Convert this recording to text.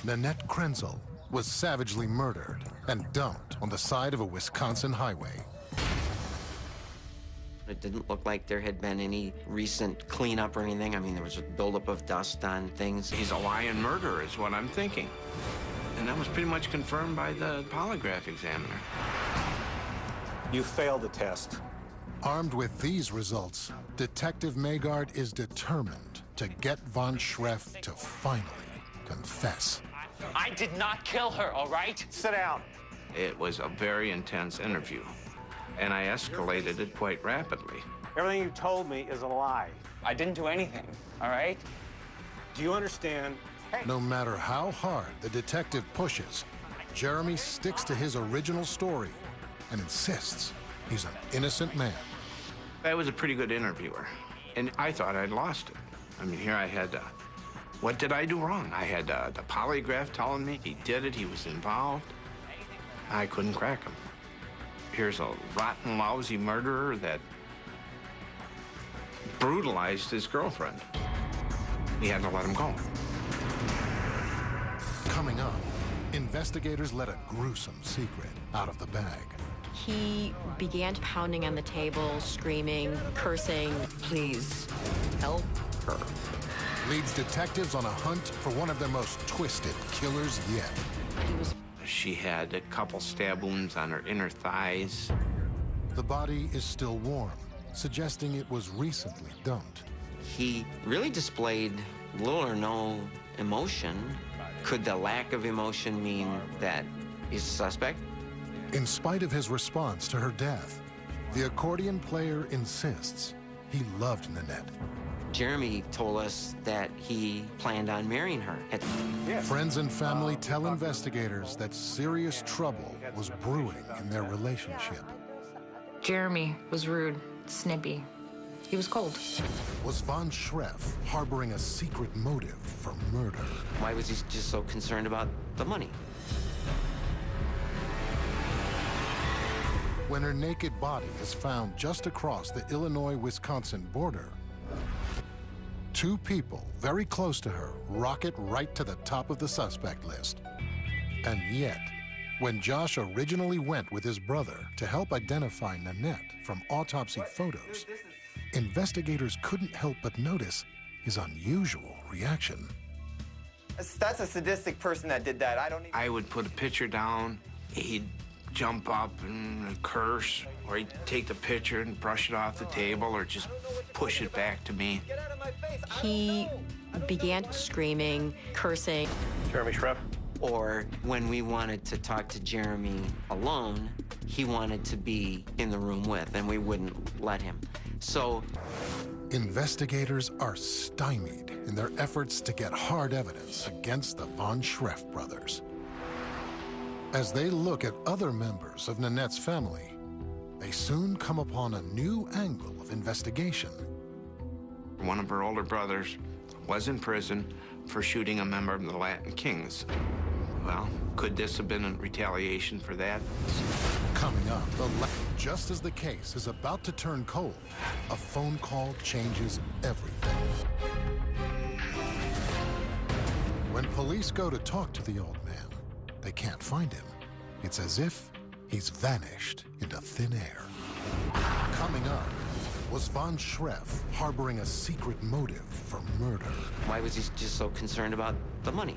Nanette Krenzel was savagely murdered and dumped on the side of a Wisconsin highway. It didn't look like there had been any recent cleanup or anything. I mean, there was a buildup of dust on things. He's a lying murderer is what I'm thinking. And that was pretty much confirmed by the polygraph examiner. You failed the test. Armed with these results, Detective Maygard is determined to get von Schreff to finally confess. I did not kill her, all right? Sit down. It was a very intense interview, and I escalated it quite rapidly. Everything you told me is a lie. I didn't do anything, all right? Do you understand? Hey. No matter how hard the detective pushes, Jeremy sticks to his original story and insists he's an innocent man. I was a pretty good interviewer, and I thought I'd lost it. I mean, here I had, what did I do wrong? I had the polygraph telling me he did it, he was involved. I couldn't crack him. Here's a rotten, lousy murderer that brutalized his girlfriend. He had to let him go. Coming up, investigators let a gruesome secret out of the bag. He began pounding on the table, screaming, cursing, "Please help her." Leads detectives on a hunt for one of their most twisted killers yet. She had a couple stab wounds on her inner thighs. The body is still warm, suggesting it was recently dumped. He really displayed little or no emotion. Could the lack of emotion mean that he's a suspect? In spite of his response to her death, the accordion player insists he loved Nanette. Jeremy told us that he planned on marrying her. Friends and family tell investigators that serious trouble was brewing in their relationship. Jeremy was rude, snippy. He was cold. Was von Schreff harboring a secret motive for murder? Why was he just so concerned about the money? When her naked body is found just across the Illinois-Wisconsin border, two people very close to her rocket right to the top of the suspect list. And yet, when Josh originally went with his brother to help identify Nanette from autopsy photos, investigators couldn't help but notice his unusual reaction. That's a sadistic person that did that. I would put a picture down, he'd jump up and curse, or he'd take the picture and brush it off the table, or just push it back to me. He began screaming, cursing. Jeremy Schreff. Or when we wanted to talk to Jeremy alone, he wanted to be in the room with, and we wouldn't let him. So investigators are stymied in their efforts to get hard evidence against the von Schreff brothers. As they look at other members of Nanette's family, they soon come upon a new angle of investigation. One of her older brothers was in prison for shooting a member of the Latin Kings. Well, could this have been a retaliation for that? Coming up, just as the case is about to turn cold, a phone call changes everything. When police go to talk to the old man, they can't find him. It's as if he's vanished into thin air. Coming up, was von Schreff harboring a secret motive for murder? why was he just so concerned about the money?